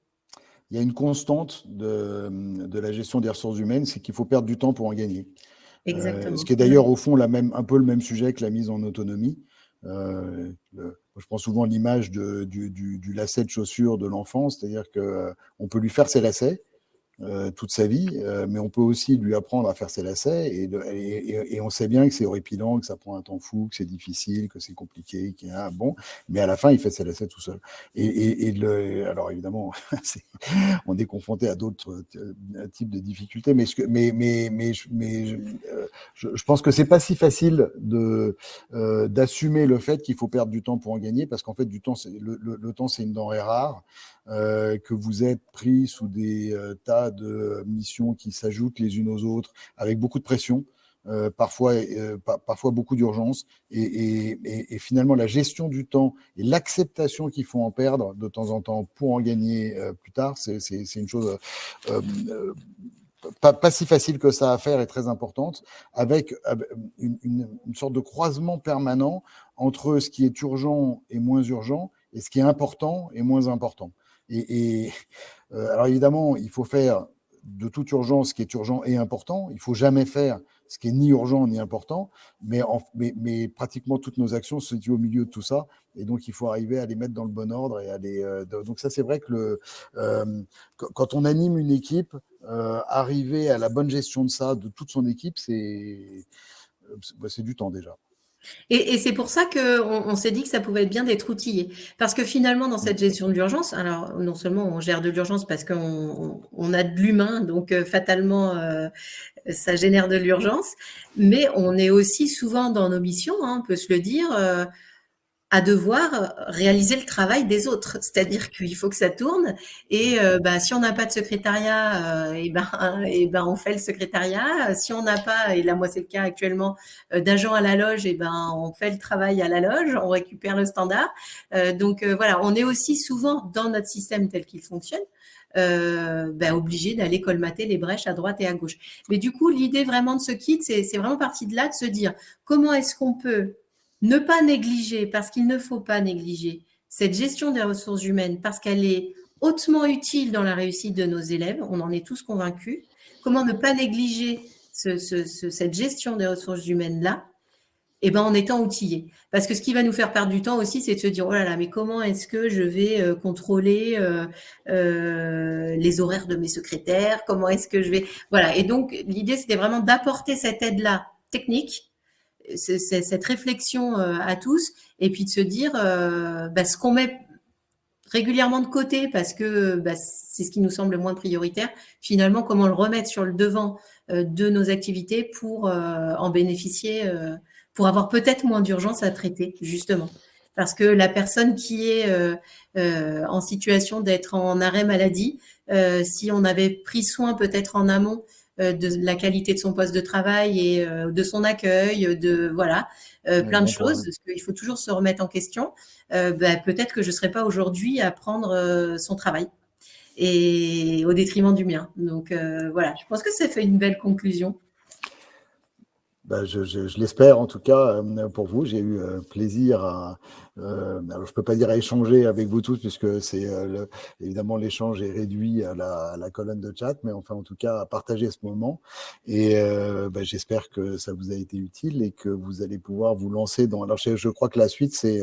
il y a une constante de la gestion des ressources humaines, c'est qu'il faut perdre du temps pour en gagner. Ce Exactement. qui est d'ailleurs au fond un peu le même sujet que la mise en autonomie. Je prends souvent l'image du lacet de chaussure de l'enfant, c'est-à-dire qu'on peut lui faire ses lacets toute sa vie, mais on peut aussi lui apprendre à faire ses lacets et on sait bien que c'est horripilant, que ça prend un temps fou, que c'est difficile, que c'est compliqué, bon, mais à la fin il fait ses lacets tout seul. Alors évidemment, on est confronté à d'autres types de difficultés, mais je pense que c'est pas si facile d'assumer le fait qu'il faut perdre du temps pour en gagner, parce qu'en fait du temps, le temps c'est une denrée rare. Que vous êtes pris sous des tas de missions qui s'ajoutent les unes aux autres, avec beaucoup de pression, parfois beaucoup d'urgence, et finalement la gestion du temps et l'acceptation qu'il faut en perdre de temps en temps pour en gagner plus tard, c'est une chose pas si facile que ça à faire et très importante, avec une sorte de croisement permanent entre ce qui est urgent et moins urgent, et ce qui est important et moins important. Alors évidemment, il faut faire de toute urgence ce qui est urgent et important. Il ne faut jamais faire ce qui est ni urgent ni important, mais pratiquement toutes nos actions se situent au milieu de tout ça, et donc il faut arriver à les mettre dans le bon ordre donc ça, c'est vrai que quand on anime une équipe, arriver à la bonne gestion de ça, de toute son équipe, c'est du temps déjà. Et c'est pour ça qu'on s'est dit que ça pouvait être bien d'être outillé. Parce que finalement, dans cette gestion de l'urgence, alors non seulement on gère de l'urgence parce qu'on a de l'humain, donc fatalement, ça génère de l'urgence, mais on est aussi souvent dans nos missions, hein, on peut se le dire, à devoir réaliser le travail des autres. C'est-à-dire qu'il faut que ça tourne et si on n'a pas de secrétariat, on fait le secrétariat. Si on n'a pas, et là moi c'est le cas actuellement, d'agents à la loge, on fait le travail à la loge, on récupère le standard. Voilà, on est aussi souvent dans notre système tel qu'il fonctionne. Obligé d'aller colmater les brèches à droite et à gauche. Mais du coup, l'idée vraiment de ce kit, c'est vraiment parti de là, de se dire comment est-ce qu'on peut ne pas négliger, parce qu'il ne faut pas négliger cette gestion des ressources humaines, parce qu'elle est hautement utile dans la réussite de nos élèves, on en est tous convaincus. Comment ne pas négliger cette gestion des ressources humaines-là, en étant outillé. Parce que ce qui va nous faire perdre du temps aussi, c'est de se dire, oh là là, mais comment est-ce que je vais contrôler les horaires de mes secrétaires? Comment est-ce que je vais... Voilà. Et donc, l'idée, c'était vraiment d'apporter cette aide-là technique, cette réflexion à tous, et puis de se dire ce qu'on met régulièrement de côté parce que c'est ce qui nous semble le moins prioritaire, finalement, comment le remettre sur le devant de nos activités pour en bénéficier, pour avoir peut-être moins d'urgence à traiter, justement. Parce que la personne qui est en situation d'être en arrêt maladie, si on avait pris soin peut-être en amont de la qualité de son poste de travail et de son accueil, de plein de choses, parce qu'il faut toujours se remettre en question. Peut-être que je ne serais pas aujourd'hui à prendre son travail et au détriment du mien. Donc voilà, je pense que ça fait une belle conclusion. Je l'espère en tout cas pour vous. J'ai eu plaisir à, alors je peux pas dire à échanger avec vous tous puisque c'est évidemment l'échange est réduit à la colonne de chat, mais enfin en tout cas à partager ce moment. Et j'espère que ça vous a été utile et que vous allez pouvoir vous lancer dans. Alors je crois que la suite, c'est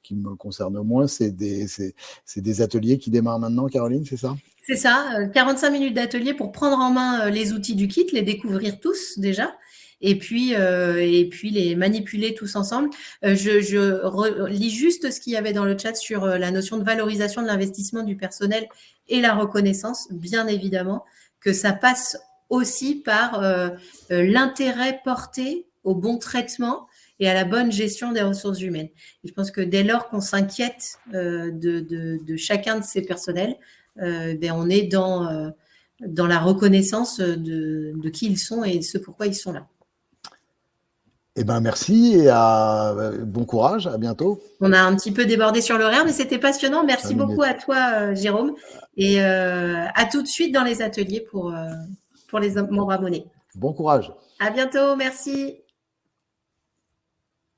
qui me concerne moins, c'est des ateliers qui démarrent maintenant, Caroline, c'est ça? C'est ça, 45 minutes d'atelier pour prendre en main les outils du kit, les découvrir tous déjà. Et puis les manipuler tous ensemble. Je lis juste ce qu'il y avait dans le chat sur la notion de valorisation de l'investissement du personnel et la reconnaissance, bien évidemment, que ça passe aussi par l'intérêt porté au bon traitement et à la bonne gestion des ressources humaines. Et je pense que dès lors qu'on s'inquiète de chacun de ces personnels, on est dans la reconnaissance de qui ils sont et ce pourquoi ils sont là. Merci et bon courage, à bientôt. On a un petit peu débordé sur l'horaire, mais c'était passionnant. Merci beaucoup à toi, Jérôme. Et à tout de suite dans les ateliers pour les membres abonnés. Bon courage. À bientôt, merci.